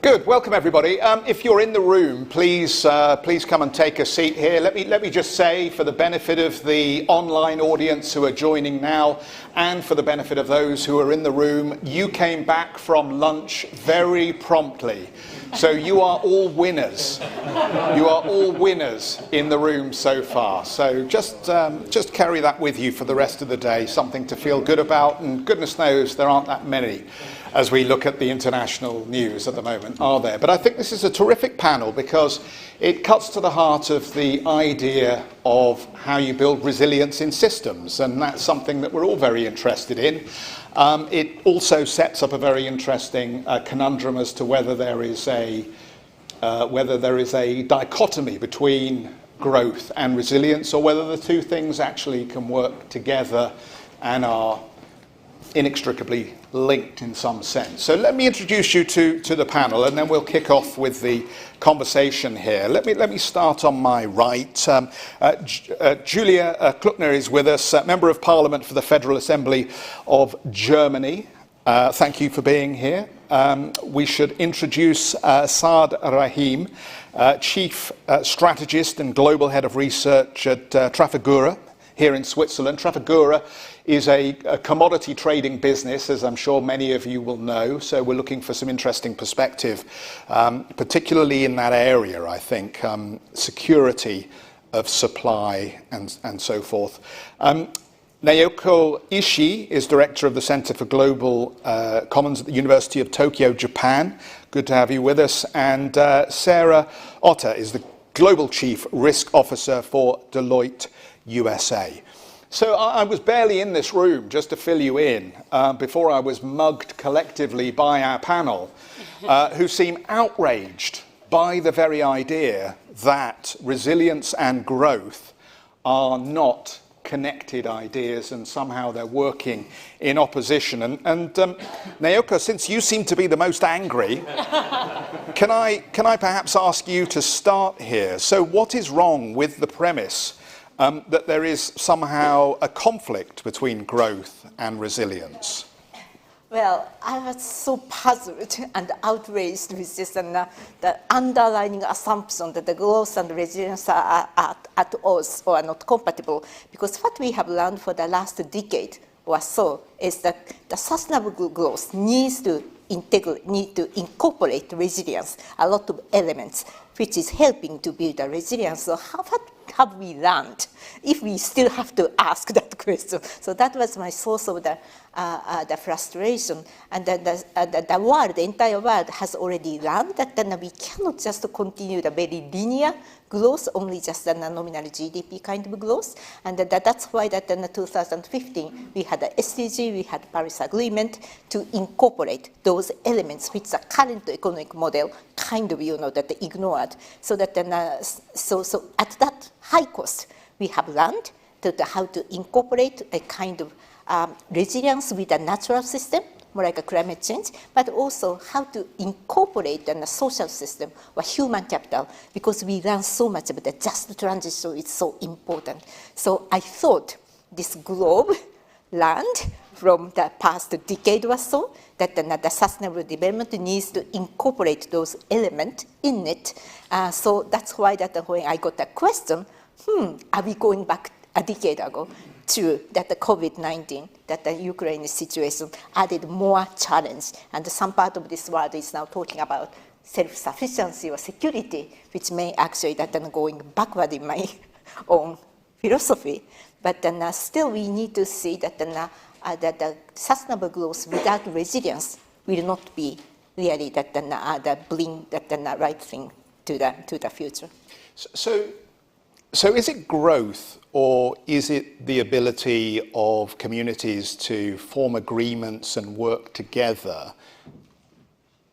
Good. Welcome, everybody. If you're in the room, please come and take a seat here. Let me just say, for the benefit of the online audience who are joining now, and for the benefit of those who are in the room, you came back from lunch very promptly. So you are all winners. You are all winners in the room so far. So just carry that with you for the rest of the day, something to feel good about. And goodness knows there aren't that many as we look at the international news at the moment, are there? But I think this is a terrific panel because it cuts to the heart of the idea of how you build resilience in systems, and that's something that we're all very interested in. It also sets up a very interesting conundrum as to whether there is a dichotomy between growth and resilience, or whether the two things actually can work together and are inextricably linked in some sense. So let me introduce you to the panel, and then we'll kick off with the conversation here. Let me start on my right. Julia Klückner is with us, Member of Parliament for the Federal Assembly of Germany. Thank you for being here. We should introduce Saad Rahim, Chief Strategist and Global Head of Research at Trafigura here in Switzerland. Trafigura is a commodity trading business, as I'm sure many of you will know, so we're looking for some interesting perspective, particularly in that area, I think, security of supply and so forth. Naoko Ishii is Director of the Center for Global Commons at the University of Tokyo, Japan. Good to have you with us. And Sarah Otter is the Global Chief Risk Officer for Deloitte USA. So I was barely in this room, just to fill you in, before I was mugged collectively by our panel, who seem outraged by the very idea that resilience and growth are not connected ideas and somehow they're working in opposition. And Naoko, since you seem to be the most angry, can I perhaps ask you to start here? So what is wrong with the premise that there is somehow a conflict between growth and resilience? Well, I was so puzzled and outraged with this and the underlying assumption that the growth and resilience are at odds or are not compatible, because what we have learned for the last decade or so is that the sustainable growth needs to incorporate resilience, a lot of elements, which is helping to build a resilience. So what have we learned if we still have to ask that question? So that was my source of the frustration. And the world, the entire world has already learned that we cannot just continue the very linear growth, only just a nominal GDP kind of growth. And that's why that in 2015, we had the SDG, we had Paris Agreement to incorporate those elements which the current economic model kind of, that ignored. So that so at that high cost, we have learned how to incorporate a kind of resilience with a natural system, more like a climate change, but also how to incorporate a social system or human capital, because we learn so much about the just transition is so important. So I thought this globe learned from the past decade or so that the sustainable development needs to incorporate those elements in it. So that's why that when I got the question, are we going back a decade ago to that the COVID-19, that the Ukraine situation added more challenge, and some part of this world is now talking about self-sufficiency or security, which may actually that going backward in my own philosophy. But then still we need to see that the sustainable growth without resilience will not be really that bring that right thing to the future. So is it growth, or is it the ability of communities to form agreements and work together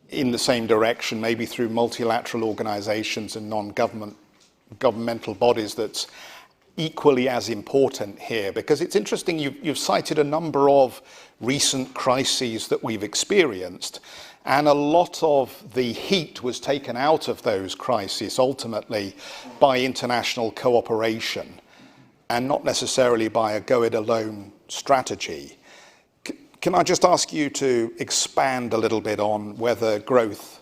in the same direction, maybe through multilateral organizations and non-governmental bodies, that's equally as important here? Because it's interesting, you've cited a number of recent crises that we've experienced, and a lot of the heat was taken out of those crises ultimately by international cooperation and not necessarily by a go-it-alone strategy. can I just ask you to expand a little bit on whether growth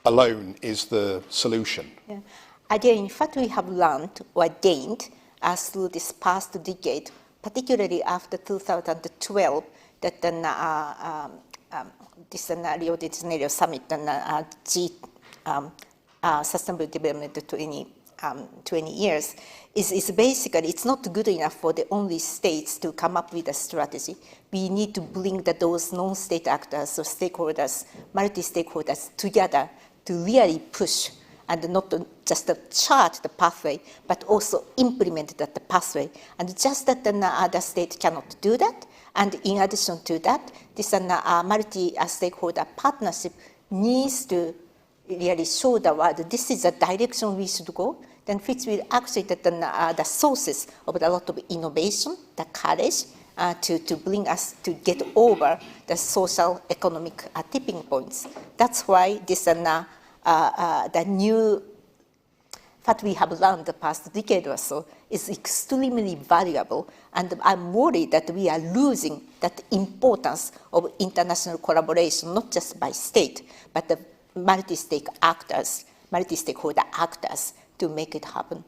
alone is the solution? Yeah. Again, what we have learned or gained through this past decade, particularly after 2012, that this Rio de Janeiro summit and Sustainable Development 20 years, is basically, it's not good enough for the only states to come up with a strategy. We need to bring those non-state actors or stakeholders, multi-stakeholders together to really push and not just chart the pathway, but also implement that pathway. And just that the state cannot do that. And in addition to that, this multi-stakeholder partnership needs to really show the world this is the direction we should go, then which will actually the sources of a lot of innovation, the courage to bring us to get over the social economic tipping points. That's why this the new, what we have learned the past decade or so is extremely valuable, and I'm worried that we are losing that importance of international collaboration, not just by state, but the multi-stakeholder actors to make it happen.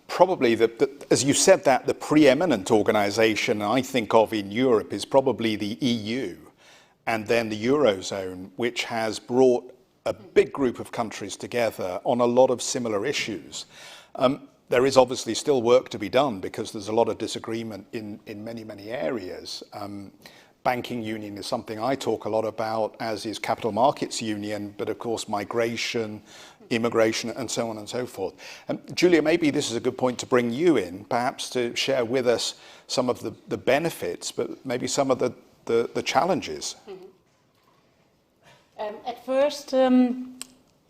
Probably, as you said that, the preeminent organization I think of in Europe is probably the EU and then the Eurozone, which has brought a big group of countries together on a lot of similar issues. There is obviously still work to be done because there's a lot of disagreement in many, many areas. Banking union is something I talk a lot about, as is capital markets union, but of course migration, immigration, and so on and so forth. Julia, maybe this is a good point to bring you in, perhaps to share with us some of the benefits, but maybe some of the challenges. At first,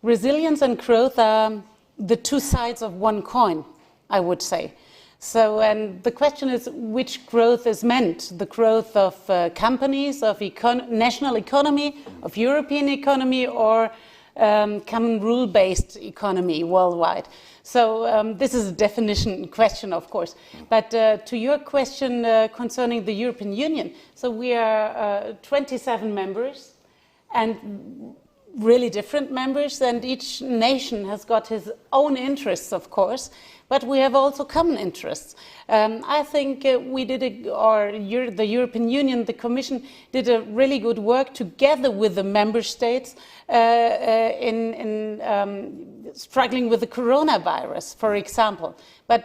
resilience and growth are the two sides of one coin, I would say. So, and the question is which growth is meant? The growth of companies, of national economy, of European economy, or common rule-based economy worldwide? So this is a definition question, of course. But to your question concerning the European Union, so we are 27 members, and really different members, and each nation has got his own interests, of course, but we have also common interests. I think the European Union, the Commission, did a really good work together with the member states in struggling with the coronavirus, for example. But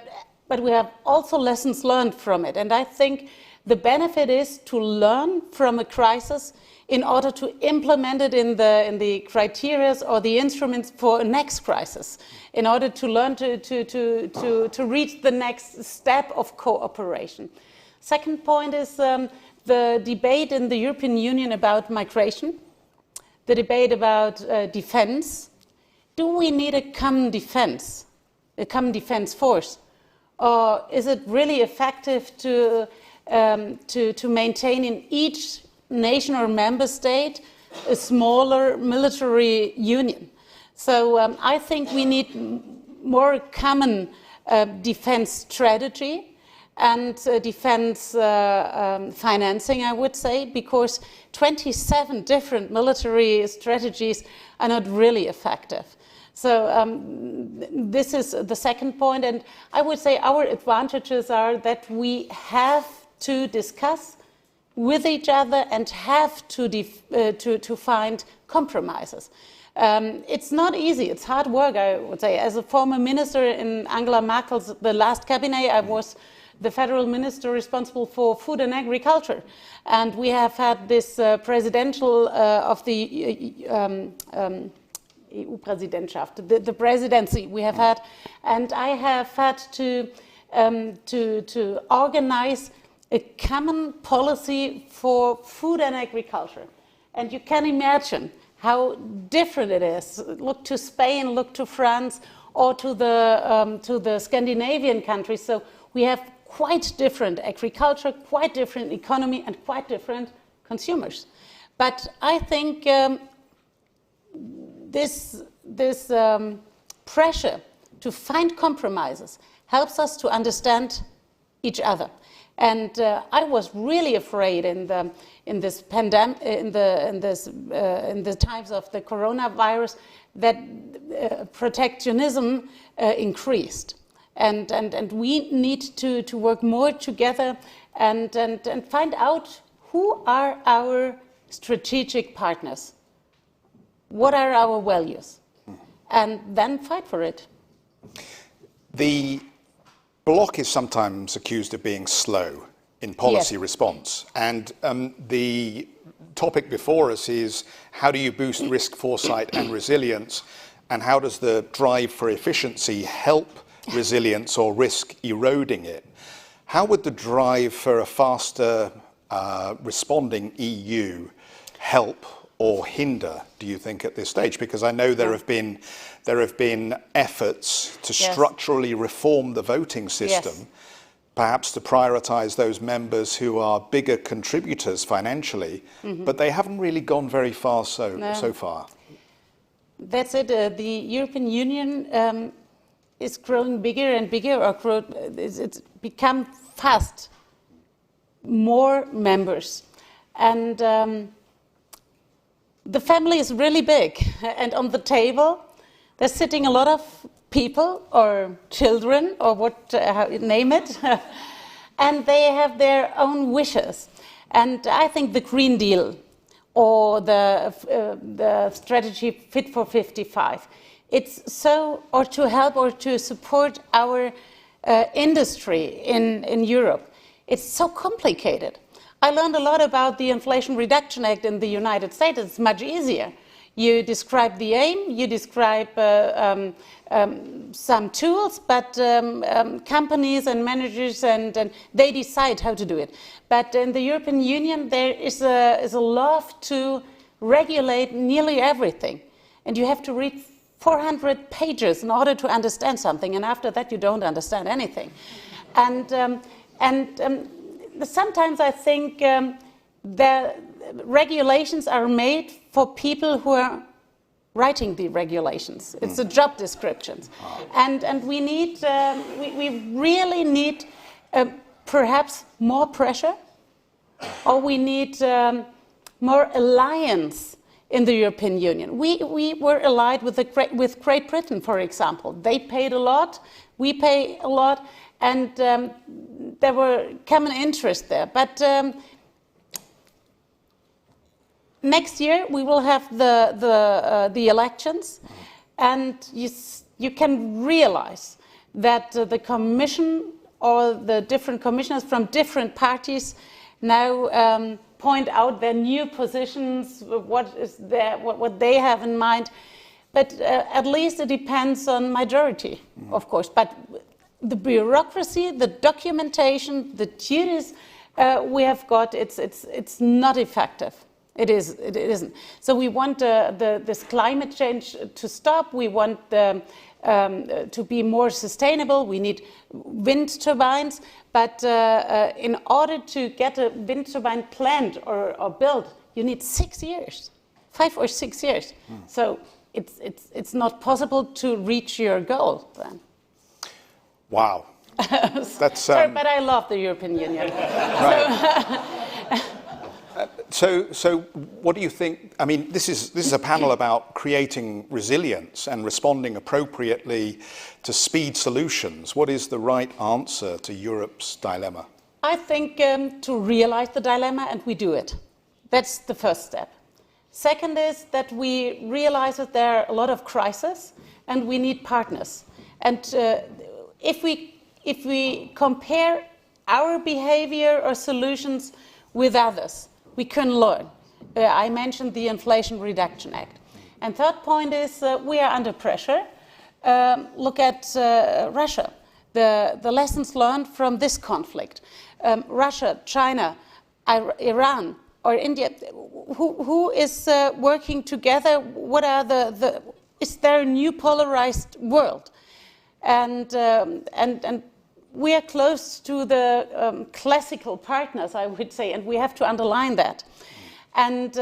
we have also lessons learned from it, and I think the benefit is to learn from a crisis in order to implement it in the criteria or the instruments for a next crisis, in order to learn to reach the next step of cooperation. Second point is the debate in the European Union about migration, the debate about defense. Do we need a common defense force? Or is it really effective to maintain in each nation or member state a smaller military union? So I think we need more common defense strategy and defense financing, I would say, because 27 different military strategies are not really effective. So this is the second point, and I would say our advantages are that we have to discuss with each other and have to find compromises. It's not easy, it's hard work, I would say. As a former minister in Angela Merkel's the last cabinet, I was the federal minister responsible for food and agriculture. And we have had this presidential of the EU-Präsidentschaft, the presidency we have had, and I have had to organize a common policy for food and agriculture. And you can imagine how different it is. Look to Spain, look to France, or to the Scandinavian countries. So we have quite different agriculture, quite different economy, and quite different consumers. But I think this pressure to find compromises helps us to understand each other. And I was really afraid in this pandemic, in the times of the coronavirus, that protectionism increased. And we need to work more together and find out who are our strategic partners, what are our values, and then fight for it. The bloc is sometimes accused of being slow in policy response, and the topic before us is how do you boost risk foresight and resilience, and how does the drive for efficiency help resilience or risk eroding it? How would the drive for a faster responding EU help or hinder, do you think, at this stage? Because I know there have been efforts to structurally reform the voting system, perhaps to prioritize those members who are bigger contributors financially, but they haven't really gone very far so far. That's it. The European Union is growing bigger and bigger, or it's become fast more members. And the family is really big, and on the table there's sitting a lot of people or children or what name it, and they have their own wishes. And I think the Green Deal or the strategy Fit for 55, it's so, or to help or to support our industry in Europe. It's so complicated. I learned a lot about the Inflation Reduction Act in the United States. It's much easier. You describe the aim, you describe some tools, but companies and managers and they decide how to do it. But in the European Union, there is a love to regulate nearly everything, and you have to read 400 pages in order to understand something, and after that you don't understand anything. Sometimes I think the regulations are made for people who are writing the regulations. It's the job descriptions, and we need we really need perhaps more pressure, or we need more alliance in the European Union. We were allied with Great Britain, for example. They paid a lot, we pay a lot, and there were common interests there. But next year we will have the elections, and you can realize that the Commission or the different commissioners from different parties now point out their new positions, what they have in mind. But at least it depends on majority, of course. But the bureaucracy, the documentation, the duties we have got, it's not effective. It isn't. So we want this climate change to stop. We want to be more sustainable. We need wind turbines. But in order to get a wind turbine planned or built, you need 6 years, 5 or 6 years. So it's not possible to reach your goal then. Wow. That's, sorry, but I love the European Union. Right. So what do you think? I mean, this is a panel about creating resilience and responding appropriately to speed solutions. What is the right answer to Europe's dilemma? I think to realize the dilemma, and we do it. That's the first step. Second is that we realize that there are a lot of crises and we need partners. And if we compare our behavior or solutions with others, we can learn. I mentioned the Inflation Reduction Act. And third point is we are under pressure. Look at Russia, the lessons learned from this conflict. Russia, China, Iran, or India, who is working together? What are is there a new polarized world? And we are close to the classical partners, I would say, and we have to underline that. And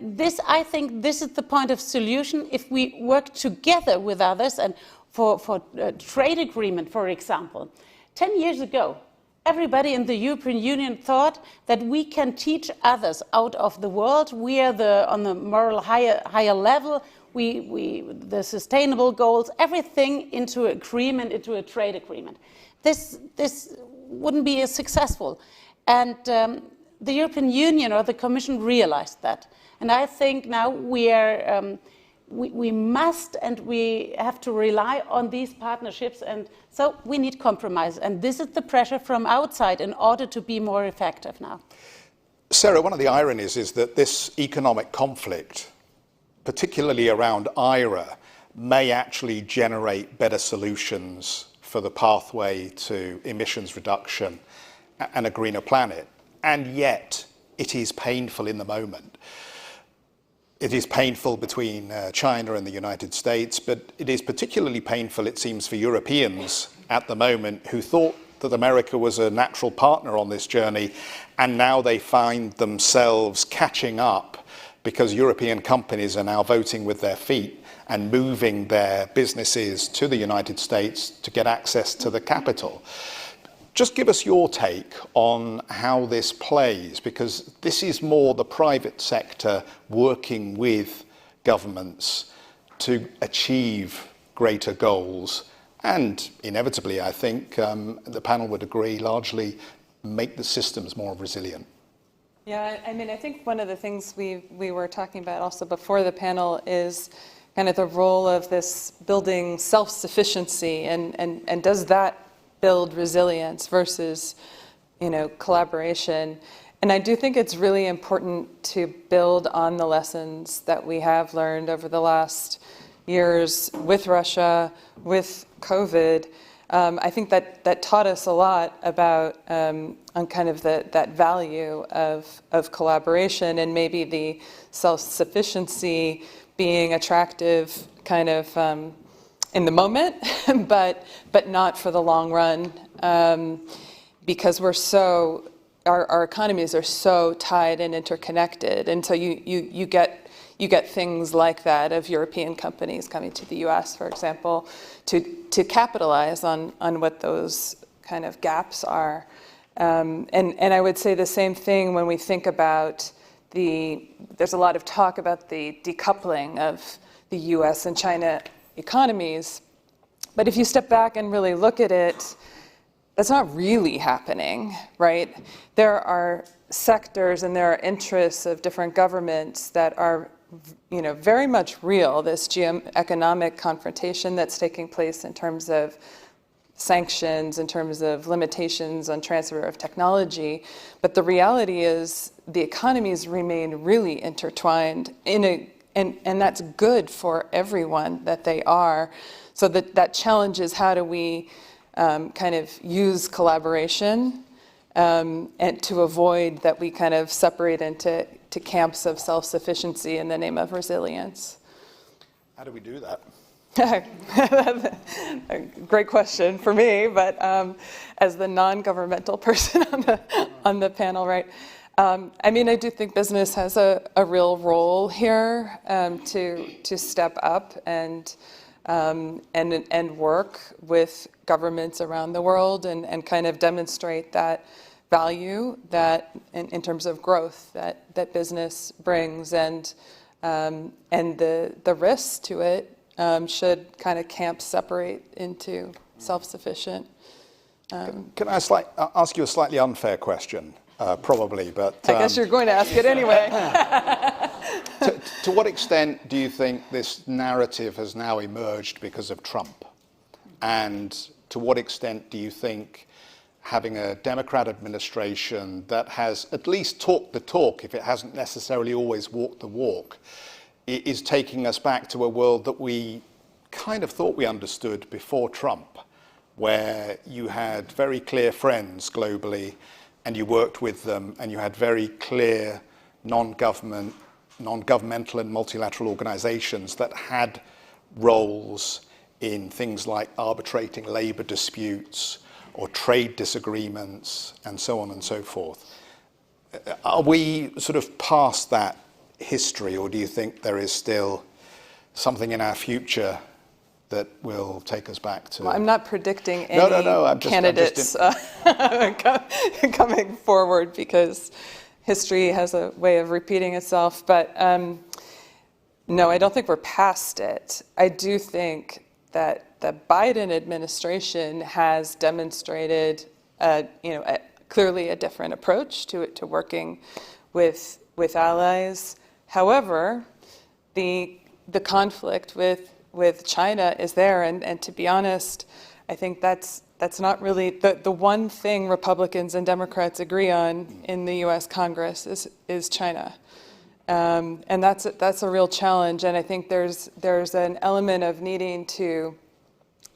this, I think, this is the point of solution. If we work together with others, and for trade agreement, for example, 10 years ago, everybody in the European Union thought that we can teach others out of the world. We are on the moral higher level. The sustainable goals, everything into agreement, into a trade agreement. This wouldn't be as successful. And the European Union or the Commission realized that. And I think now we must and we have to rely on these partnerships, and so we need compromise. And this is the pressure from outside in order to be more effective now. Sarah, one of the ironies is that this economic conflict, particularly around IRA, may actually generate better solutions for the pathway to emissions reduction and a greener planet. And yet, it is painful in the moment. It is painful between China and the United States, but it is particularly painful, it seems, for Europeans at the moment who thought that America was a natural partner on this journey, and now they find themselves catching up because European companies are now voting with their feet and moving their businesses to the United States to get access to the capital. Just give us your take on how this plays, because this is more the private sector working with governments to achieve greater goals and inevitably, I think, the panel would agree, largely make the systems more resilient. Yeah, I mean, I think one of the things we were talking about also before the panel is kind of the role of this building self-sufficiency, and does that build resilience versus, collaboration. And I do think it's really important to build on the lessons that we have learned over the last years with Russia, with COVID. I think that taught us a lot about on kind of that value of collaboration, and maybe the self-sufficiency being attractive kind of in the moment, but not for the long run, because our economies are so tied and interconnected, and so you get things like that of European companies coming to the U.S., for example, to capitalize on what those kind of gaps are, and I would say the same thing when we think about there's a lot of talk about the decoupling of the U.S. and China economies, but if you step back and really look at it, that's not really happening, right? There are sectors and there are interests of different governments that are, very much real. This economic confrontation that's taking place in terms of sanctions, in terms of limitations on transfer of technology, but the reality is the economies remain really intertwined and that's good for everyone that they are. So that challenge is, how do we kind of use collaboration and to avoid that we kind of separate into camps of self-sufficiency in the name of resilience. How do we do that? A great question for me, but as the non-governmental person on the panel, right? I mean, I do think business has a real role here to step up and work with governments around the world and kind of demonstrate that value that in terms of growth that business brings, and the risks to it should kind of camp separate into self-sufficient. Can I ask you a slightly unfair question? Probably, but I guess you're going to ask it anyway. To what extent do you think this narrative has now emerged because of Trump? And to what extent do you think having a Democrat administration that has at least talked the talk, if it hasn't necessarily always walked the walk, is taking us back to a world that we kind of thought we understood before Trump, where you had very clear friends globally and you worked with them, and you had very clear non-governmental and multilateral organizations that had roles in things like arbitrating labor disputes or trade disagreements and so on and so forth. Are we sort of past that history, or do you think there is still something in our future that will take us back to... Well, I'm not predicting any candidates coming forward because history has a way of repeating itself. But no, I don't think we're past it. I do think that the Biden administration has demonstrated, clearly a different approach to working with allies. However, the conflict with China is there, and to be honest, I think that's not really the one thing Republicans and Democrats agree on in the U.S. Congress is China, and that's a real challenge. And I think there's an element of needing to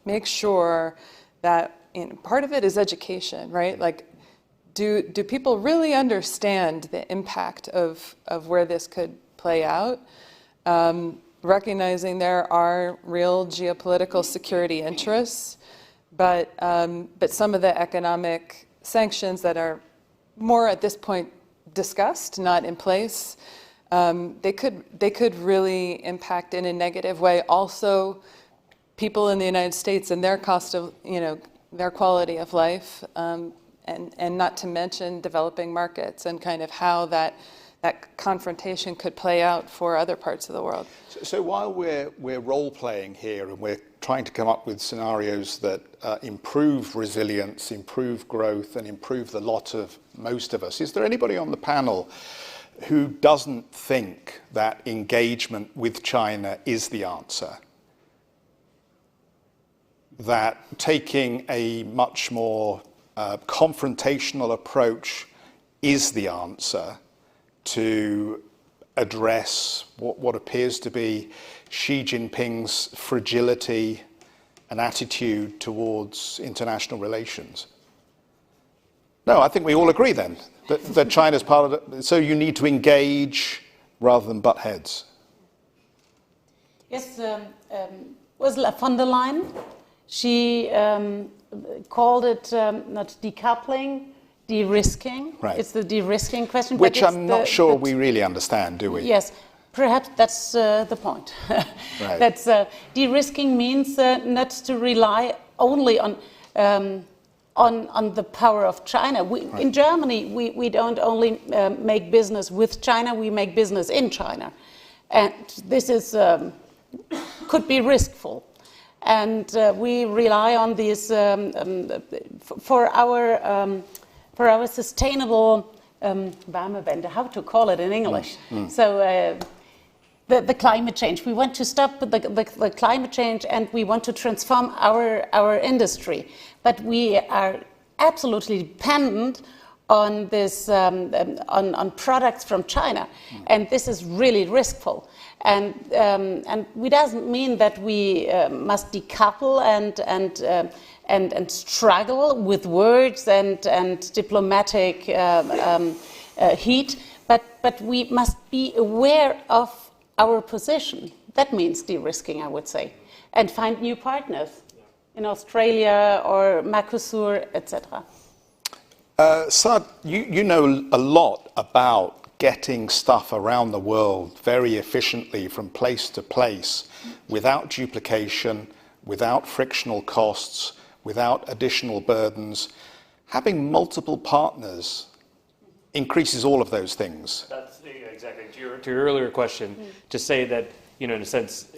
make sure that part of it is education, right? Like, do people really understand the impact of where this could play out? Recognizing there are real geopolitical security interests, but some of the economic sanctions that are more at this point discussed, not in place, they could really impact in a negative way also people in the United States and their cost of, their quality of life, and not to mention developing markets and kind of how that confrontation could play out for other parts of the world. So while we're role-playing here and we're trying to come up with scenarios that improve resilience, improve growth, and improve the lot of most of us, is there anybody on the panel who doesn't think that engagement with China is the answer? That taking a much more confrontational approach is the answer to address what appears to be Xi Jinping's fragility and attitude towards international relations? No, I think we all agree then that China's part of it. So you need to engage rather than butt heads. Yes, Ursula von der Leyen, she called it not decoupling, de-risking. Right. It's the de-risking question. Which I'm not sure we really understand, do we? Yes, perhaps that's the point. Right. That's de-risking means not to rely only on the power of China. Right. In Germany, we don't only make business with China, we make business in China. And this is could be riskful. And we rely on these for our sustainable Wärmewende, how to call it in English. So the climate change. We want to stop the climate change and we want to transform our industry. But we are absolutely dependent on this on products from China, and this is really riskful. And it doesn't mean that we must decouple and struggle with words and diplomatic heat, but we must be aware of our position. That means de-risking, I would say, and find new partners in Australia or Mercosur, etc. Saad, you know a lot about getting stuff around the world very efficiently from place to place without duplication, without frictional costs, without additional burdens. Having multiple partners increases all of those things. That's exactly to your earlier question, to say that, in a sense,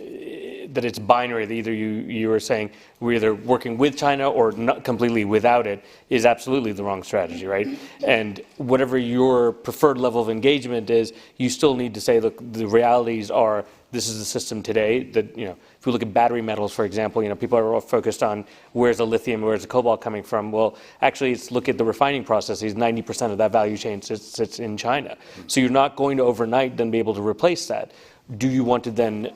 that it's binary, that either you were saying we're either working with China or not completely without it, is absolutely the wrong strategy, right? And whatever your preferred level of engagement is, you still need to say, look, the realities are, this is the system today, that, if we look at battery metals, for example, people are all focused on where's the lithium, where's the cobalt coming from. Well, actually, let's look at the refining processes. 90% of that value chain sits in China. So you're not going to overnight then be able to replace that. Do you want to then,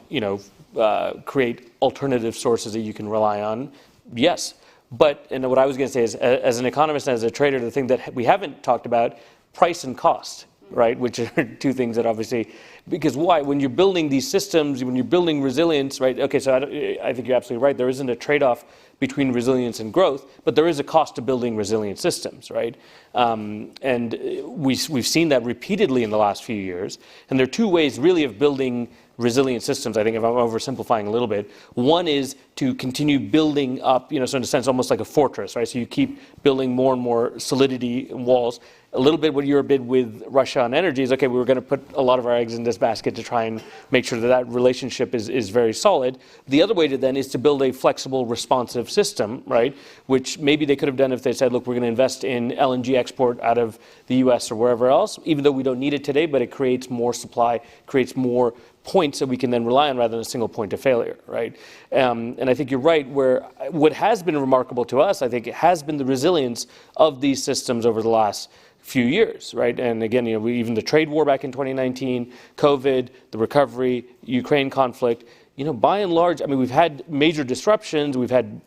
create alternative sources that you can rely on? Yes. But, and what I was going to say is, as an economist and as a trader, the thing that we haven't talked about, price and cost. right? Which are two things that obviously, because why? When you're building these systems, when you're building resilience, right? Okay, so I think you're absolutely right. There isn't a trade-off between resilience and growth, but there is a cost to building resilient systems, right? And we've seen that repeatedly in the last few years. And there are two ways really of building resilient systems, I think, if I'm oversimplifying a little bit. One is to continue building up, so in a sense, almost like a fortress, right? So you keep building more and more solidity in walls. A little bit what you're bid with Russia on energy is, okay, we were going to put a lot of our eggs in this basket to try and make sure that that relationship is very solid. The other way to then is to build a flexible, responsive system, right? Which maybe they could have done if they said, look, we're going to invest in LNG export out of the US or wherever else, even though we don't need it today, but it creates more supply, creates more points that we can then rely on rather than a single point of failure, right? And I think you're right, where what has been remarkable to us, I think, it has been the resilience of these systems over the last few years, right? And again, even the trade war back in 2019, COVID, the recovery, Ukraine conflict, by and large, I mean, we've had major disruptions, we've had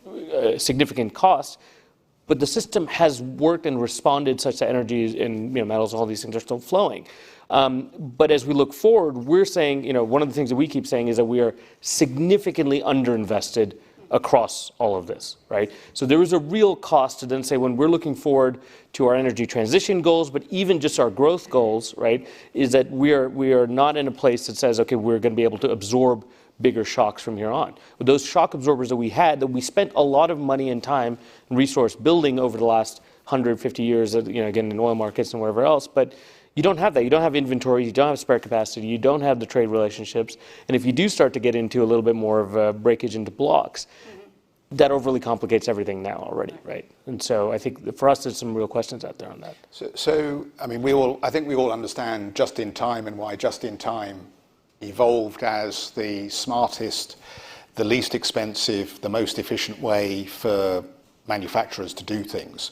significant costs, but the system has worked and responded such that energy and metals, all these things are still flowing. But as we look forward, we're saying, one of the things that we keep saying is that we are significantly underinvested across all of this, right? So there is a real cost to then say when we're looking forward to our energy transition goals, but even just our growth goals, right, is that we are not in a place that says, okay, we're going to be able to absorb bigger shocks from here on. With those shock absorbers that we had, that we spent a lot of money and time and resource building over the last 150 years, again, in oil markets and wherever else, but you don't have that. You don't have inventory. You don't have spare capacity. You don't have the trade relationships. And if you do start to get into a little bit more of a breakage into blocks, that overly complicates everything now already, right? And so I think for us, there's some real questions out there on that. So I mean, I think we all understand just in time and why just in time evolved as the smartest, the least expensive, the most efficient way for manufacturers to do things.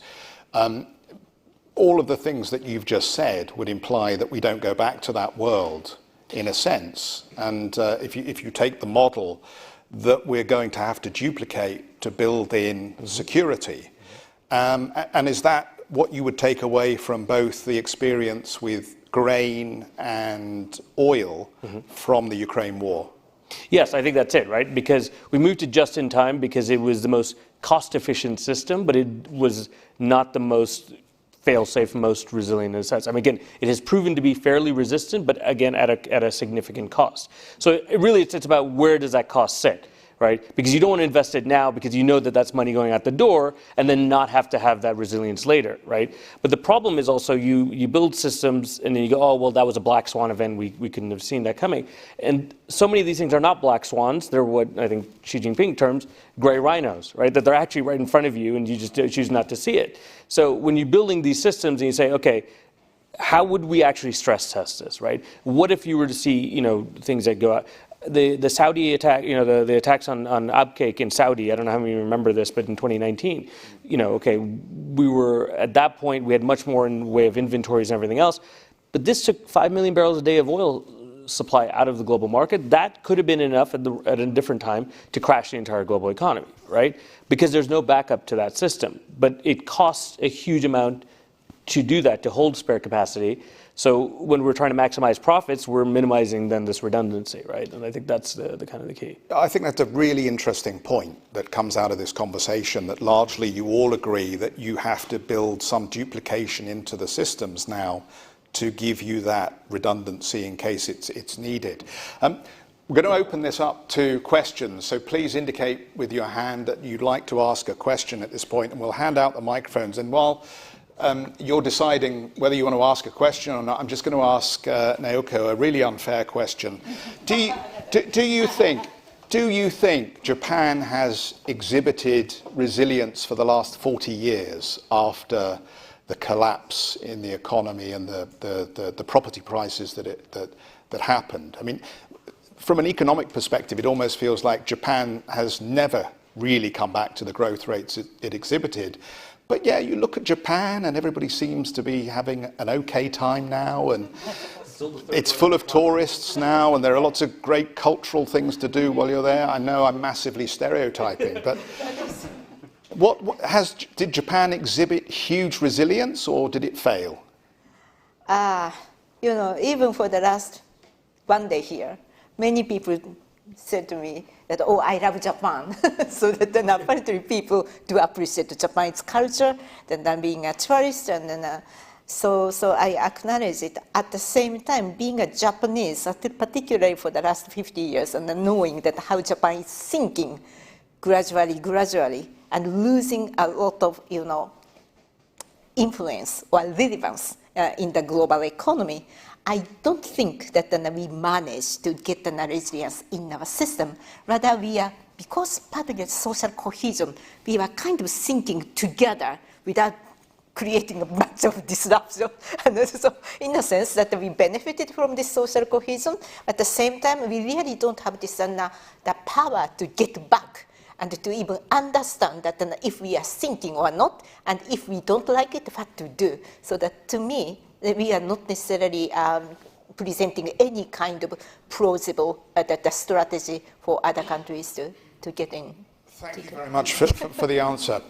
All of the things that you've just said would imply that we don't go back to that world in a sense. And if you take the model that we're going to have to duplicate to build in security, and is that what you would take away from both the experience with grain and oil from the Ukraine war? Yes, I think that's it, right? Because we moved to just in time because it was the most cost-efficient system, but it was not the most fail-safe, most resilient in a sense. I mean, again, it has proven to be fairly resistant, but again, at a significant cost. So it's about where does that cost sit, right? Because you don't want to invest it now because you know that that's money going out the door and then not have to have that resilience later, right? But the problem is also you build systems and then you go, oh, well, that was a black swan event. We couldn't have seen that coming. And so many of these things are not black swans. They're what I think Xi Jinping terms gray rhinos, right? That they're actually right in front of you and you just choose not to see it. So when you're building these systems and you say, okay, how would we actually stress test this, right? What if you were to see, things that go out? The Saudi attack, the attacks on Abqaiq in Saudi, I don't know how many remember this, but in 2019, we were, at that point, we had much more in the way of inventories and everything else, but this took 5 million barrels a day of oil supply out of the global market. That could have been enough at a different time to crash the entire global economy, right? Because there's no backup to that system. But it costs a huge amount to do that, to hold spare capacity. So when we're trying to maximize profits, we're minimizing then this redundancy, right? And I think that's the kind of the key. I think that's a really interesting point that comes out of this conversation, that largely you all agree that you have to build some duplication into the systems now to give you that redundancy in case it's needed. We're going to open this up to questions, so please indicate with your hand that you'd like to ask a question at this point, and we'll hand out the microphones. And while you're deciding whether you want to ask a question or not, I'm just going to ask Naoko a really unfair question. Do you think Japan has exhibited resilience for the last 40 years after the collapse in the economy and the property prices that happened? I mean, from an economic perspective, it almost feels like Japan has never really come back to the growth rates it exhibited. But yeah, you look at Japan and everybody seems to be having an okay time now, and it's full of tourists now, and there are lots of great cultural things to do while you're there. I know I'm massively stereotyping, but did Japan exhibit huge resilience or did it fail? even for the last one day here, many people said to me that, oh, I love Japan. So that then apparently people do appreciate Japanese culture, then I'm being a tourist, and then so I acknowledge it. At the same time, being a Japanese, particularly for the last 50 years, and then knowing that how Japan is sinking gradually, and losing a lot of, influence or relevance in the global economy, I don't think that we manage to get the resilience in our system. Rather, we are, because part of the social cohesion, we were kind of sinking together without creating a bunch of disruption. And so, in a sense, that we benefited from this social cohesion. At the same time, we really don't have this the power to get back and to even understand that if we are sinking or not, and if we don't like it, what to do. So that, to me, we are not necessarily presenting any kind of plausible the strategy for other countries to get in. Thank you very much for the answer.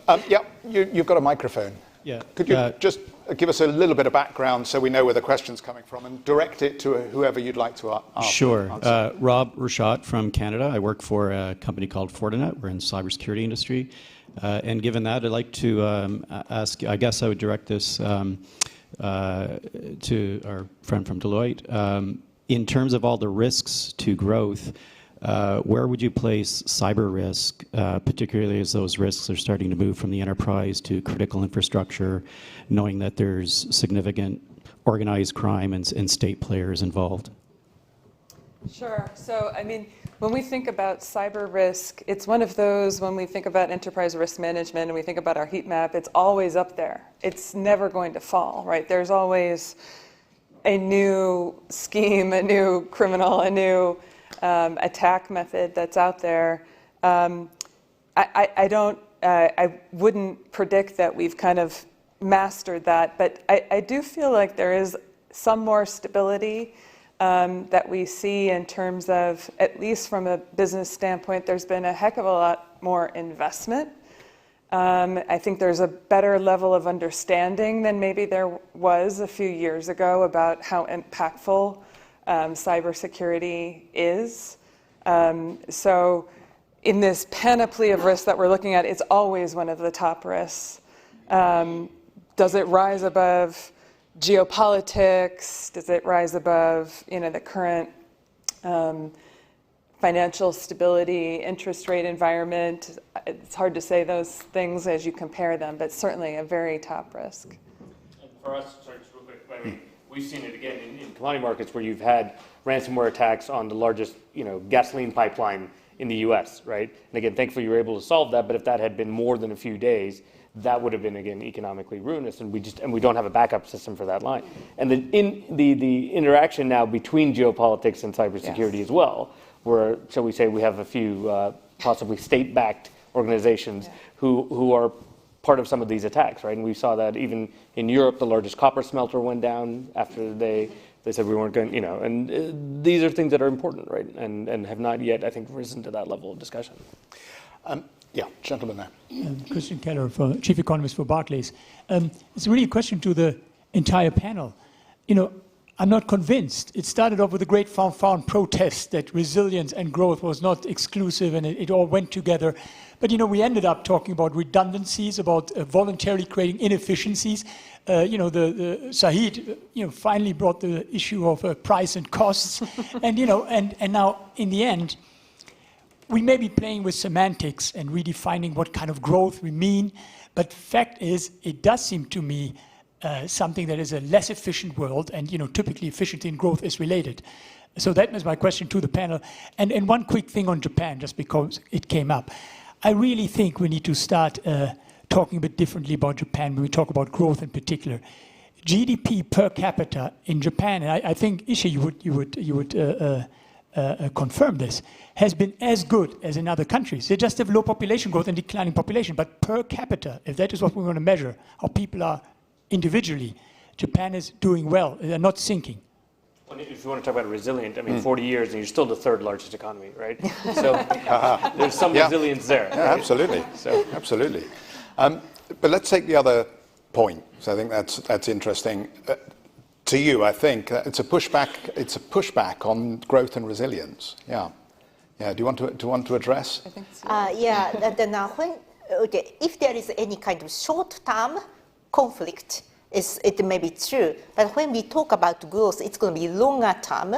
You've got a microphone. Yeah. Could you just give us a little bit of background so we know where the question's coming from, and direct it to whoever you'd like to ask? Sure. Rob Rashat from Canada. I work for a company called Fortinet. We're in the cybersecurity industry. And given that, I'd like to ask, I guess I would direct this to our friend from Deloitte. In terms of all the risks to growth, where would you place cyber risk, particularly as those risks are starting to move from the enterprise to critical infrastructure, knowing that there's significant organized crime and state players involved? Sure. So, when we think about cyber risk, it's one of those, when we think about enterprise risk management and we think about our heat map, it's always up there. It's never going to fall, right? There's always a new scheme, a new criminal, a new attack method that's out there. I wouldn't predict that we've kind of mastered that, but I do feel like there is some more stability that we see in terms of, at least from a business standpoint, there's been a heck of a lot more investment. I think there's a better level of understanding than maybe there was a few years ago about how impactful cybersecurity is. So in this panoply of risks that we're looking at, it's always one of the top risks. Does it rise above geopolitics? Does it rise above, the current financial stability, interest rate environment? It's hard to say those things as you compare them, but certainly a very top risk. And for us, sorry, just real quick, we've seen it again in commodity markets where you've had ransomware attacks on the largest, gasoline pipeline in the U.S., right? And again, thankfully you were able to solve that, but if that had been more than a few days, that would have been, again, economically ruinous, and we don't have a backup system for that line. And the interaction now between geopolitics and cybersecurity as well, where, shall we say, we have a few possibly state-backed organizations who are part of some of these attacks, right? And we saw that even in Europe, the largest copper smelter went down after they said we weren't going, and these are things that are important, right? And have not yet, I think, risen to that level of discussion. Gentleman there. Christian Keller, Chief Economist for Barclays. It's really a question to the entire panel. I'm not convinced. It started off with a great found protest that resilience and growth was not exclusive, and it all went together. But we ended up talking about redundancies, about voluntarily creating inefficiencies. The Saeed, finally brought the issue of price and costs, and and now in the end, we may be playing with semantics and redefining what kind of growth we mean, but fact is, it does seem to me something that is a less efficient world, and typically efficiency and growth is related. So that was my question to the panel. And one quick thing on Japan, just because it came up. I really think we need to start talking a bit differently about Japan when we talk about growth in particular. GDP per capita in Japan, and I think Ishii, you would confirm this, has been as good as in other countries. They just have low population growth and declining population, but per capita, if that is what we want to measure, how people are individually, Japan is doing well. They're not sinking. Well, if you want to talk about resilient, 40 years and you're still the third largest economy, right? So there's some resilience there. Yeah, right? Absolutely. Absolutely. But let's take the other point. So I think that's interesting. to you, I think. It's a pushback on growth and resilience. Yeah. Yeah, do you want to address? I think so. If there is any kind of short-term conflict, it may be true. But when we talk about growth, it's going to be longer term,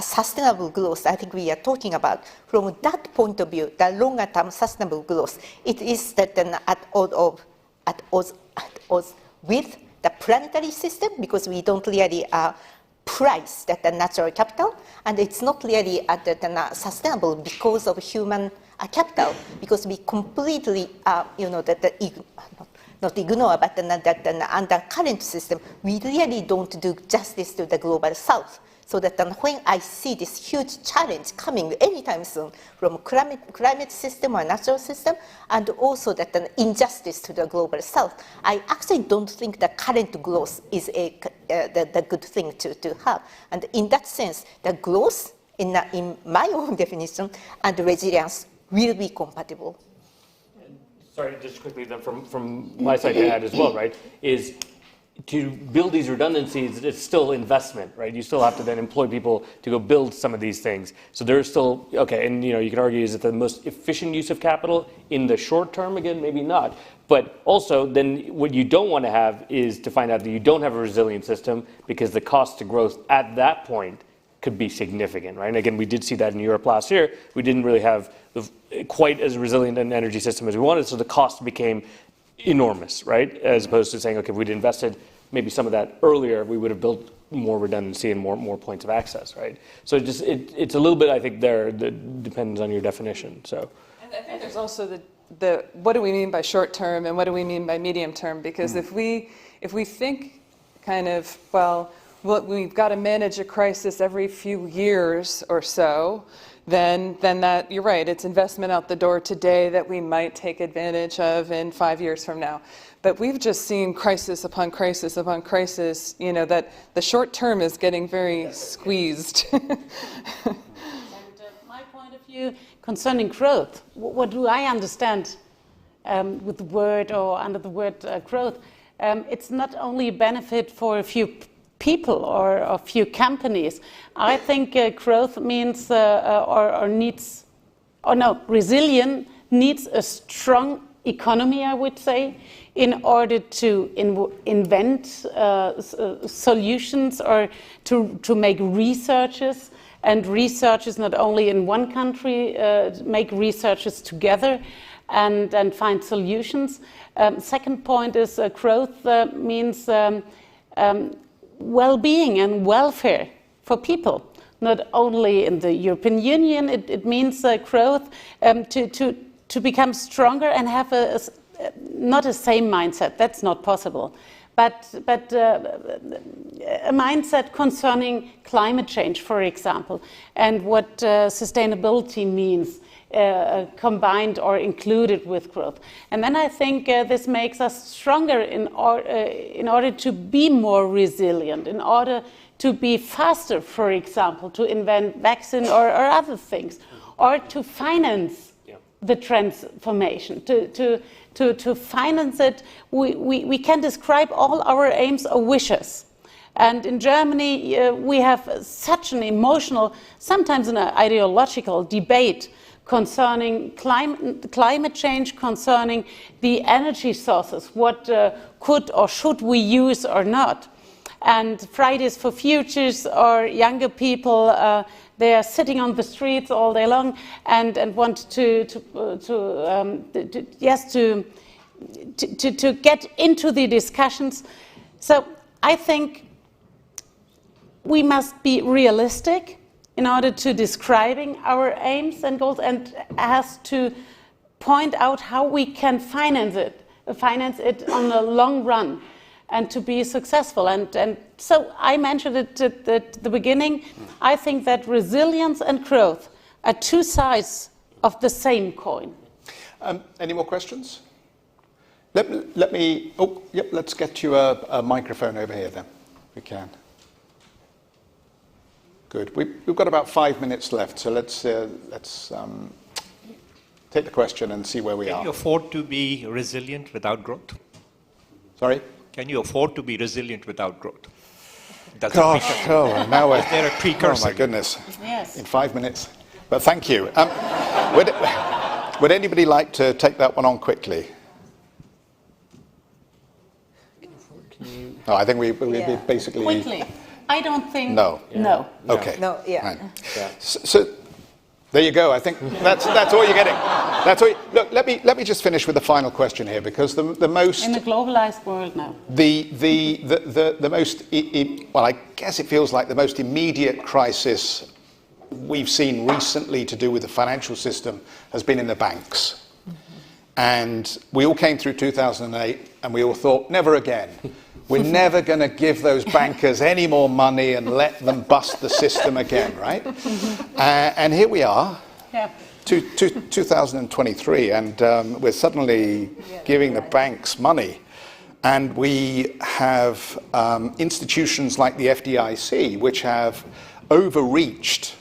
sustainable growth. I think we are talking about from that point of view, the longer term sustainable growth. It is that at odds with the planetary system, because we don't really price that the natural capital, and it's not really sustainable because of human capital, because we completely, not ignore, but under current system, we really don't do justice to the global south. So that when I see this huge challenge coming anytime soon from climate system or natural system, and also that an injustice to the global south, I actually don't think the current growth is the good thing to have. And in that sense, the growth, in my own definition, and resilience will be compatible. Sorry, just quickly then from my side to add as well, right, is to build these redundancies, it's still investment, right? You still have to then employ people to go build some of these things. So there's still, okay, and you can argue, is it the most efficient use of capital in the short term? Again, maybe not. But also then what you don't want to have is to find out that you don't have a resilient system, because the cost to growth at that point could be significant, right? And again, we did see that in Europe last year. We didn't really have quite as resilient an energy system as we wanted, so the cost became enormous, right? As opposed to saying, okay, if we'd invested maybe some of that earlier, we would have built more redundancy and more points of access, right? So it's a little bit, I think, there that depends on your definition. So, and I think there's also the what do we mean by short term and what do we mean by medium term? Because if we think kind of, well, we've got to manage a crisis every few years or so, then that, you're right, it's investment out the door today that we might take advantage of in 5 years from now. But we've just seen crisis upon crisis upon crisis, that the short term is getting very squeezed. And my point of view concerning growth, what do I understand with the word or under the word growth? It's not only a benefit for a few people or a few companies. I think growth means resilient needs a strong economy, I would say, in order to invent solutions or to make researches. And researches not only in one country, make researches together and find solutions. Second point is growth means well-being and welfare for people. Not only in the European Union, it means growth to become stronger and have not a same mindset. That's not possible. But a mindset concerning climate change, for example, and what sustainability means combined or included with growth. And then I think this makes us stronger in order to be more resilient, in order to be faster, for example, to invent vaccine or other things, or to finance the transformation. To finance it, we can describe all our aims or wishes. And in Germany, we have such an emotional, sometimes an ideological debate concerning climate change, concerning the energy sources, what could or should we use or not. And Fridays for Futures or younger people, they are sitting on the streets all day long and want to get into the discussions. So I think we must be realistic in order to describing our aims and goals, and has to point out how we can finance it on the long run and to be successful. And so I mentioned it at the beginning. I think that resilience and growth are two sides of the same coin. Any more questions? Let me, let's get you a microphone over here then, if we can. Good. We've got about 5 minutes left, so let's take the question and see where we are. Can you afford to be resilient without growth? Sorry? Can you afford to be resilient without growth? That's Gosh, now we're... They're a precursor. Oh, my goodness. Yes. In 5 minutes. But thank you. Would anybody like to take that one on quickly? No, I think we basically... Quickly. I don't think... No. No. Okay. No, yeah. Right. So there you go. I think that's all you're getting. That's all. Look, let me just finish with the final question here, because the most... In a globalized world now. The most... well, I guess it feels like the most immediate crisis we've seen recently to do with the financial system has been in the banks. And we all came through 2008 and we all thought, never again. We're never going to give those bankers any more money and let them bust the system again, right? And here we are, 2023, and we're suddenly giving the banks money. And we have institutions like the FDIC, which have overreached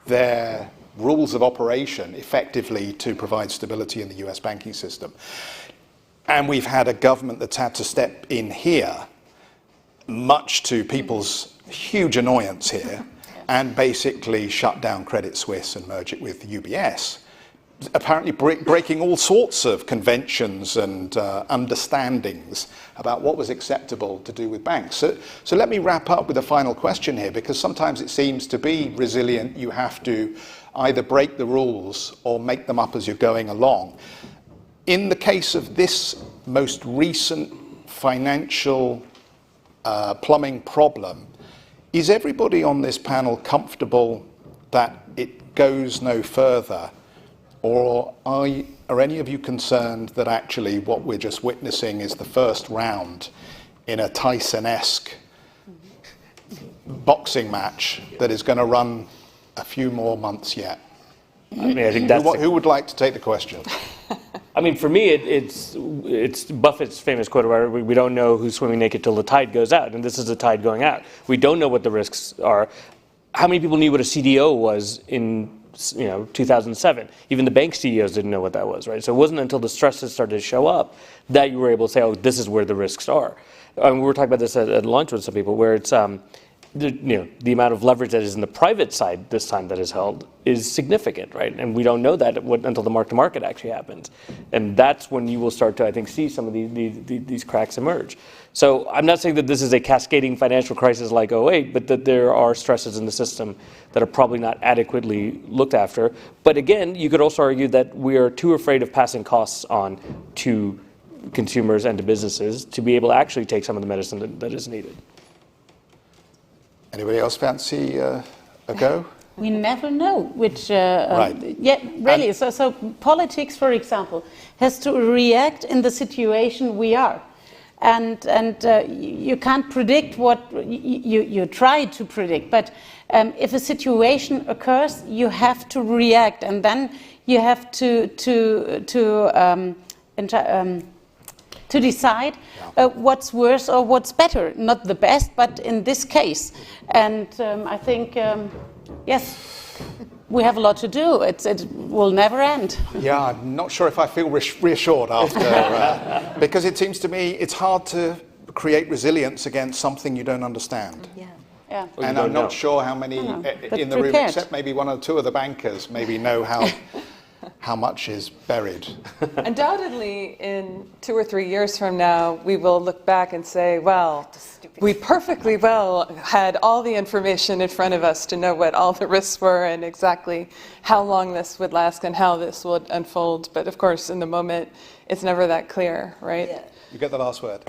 their rules of operation effectively to provide stability in the US banking system. And we've had a government that's had to step in here, much to people's huge annoyance here, and basically shut down Credit Suisse and merge it with UBS, apparently breaking all sorts of conventions and understandings about what was acceptable to do with banks. So let me wrap up with a final question here, because sometimes it seems to be resilient, you have to either break the rules or make them up as you're going along. In the case of this most recent financial plumbing problem, is everybody on this panel comfortable that it goes no further? Or are any of you concerned that actually what we're just witnessing is the first round in a Tyson-esque boxing match that is going to run a few more months yet? I mean, I think that's who would like to take the question? I mean, for me, it's Buffett's famous quote where we don't know who's swimming naked till the tide goes out, and this is the tide going out. We don't know what the risks are. How many people knew what a CDO was in 2007? Even the bank CEOs didn't know what that was, right? So it wasn't until the stresses started to show up that you were able to say, oh, this is where the risks are. We were talking about this at lunch with some people, where it's the amount of leverage that is in the private side this time that is held is significant, right? And we don't know that until the mark-to-market actually happens. And that's when you will start to, I think, see some of these cracks emerge. So I'm not saying that this is a cascading financial crisis like 2008, but that there are stresses in the system that are probably not adequately looked after. But again, you could also argue that we are too afraid of passing costs on to consumers and to businesses to be able to actually take some of the medicine that is needed. Anybody else fancy a go? We never know which... right. Yeah, really. So politics, for example, has to react in the situation we are. And you can't predict what you try to predict, but if a situation occurs, you have to react, and then you have to decide what's worse or what's better. Not the best, but in this case. And I think, yes, we have a lot to do. It will never end. Yeah, I'm not sure if I feel reassured after, because it seems to me it's hard to create resilience against something you don't understand. Yeah. Yeah. And I'm not sure how many in the room, except maybe one or two of the bankers, maybe know how much is buried. Undoubtedly, in 2 or 3 years from now, we will look back and say, well, we perfectly well had all the information in front of us to know what all the risks were and exactly how long this would last and how this would unfold. But of course, in the moment, it's never that clear, right? Yeah. You get the last word.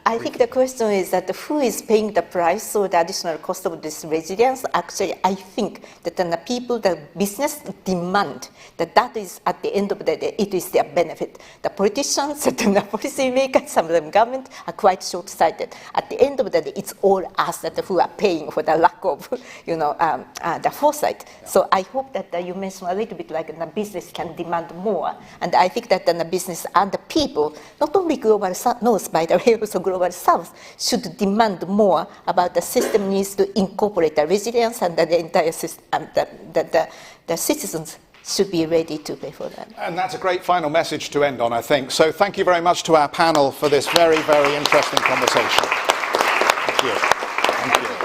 I think the question is that who is paying the price or the additional cost of this resilience? Actually, I think that the people, the business demand, that is at the end of the day, it is their benefit. The politicians, the policy makers, some of them government are quite short-sighted. At the end of the day, it's all us that who are paying for the lack of, the foresight. So I hope that you mentioned a little bit like the business can demand more. And I think that the business and the people, not only global north, by the way, also global south, should demand more about the system needs to incorporate the resilience and the entire system, the citizens should be ready to pay for that. And that's a great final message to end on, I think. So thank you very much to our panel for this very, very interesting conversation. Thank you. Thank you.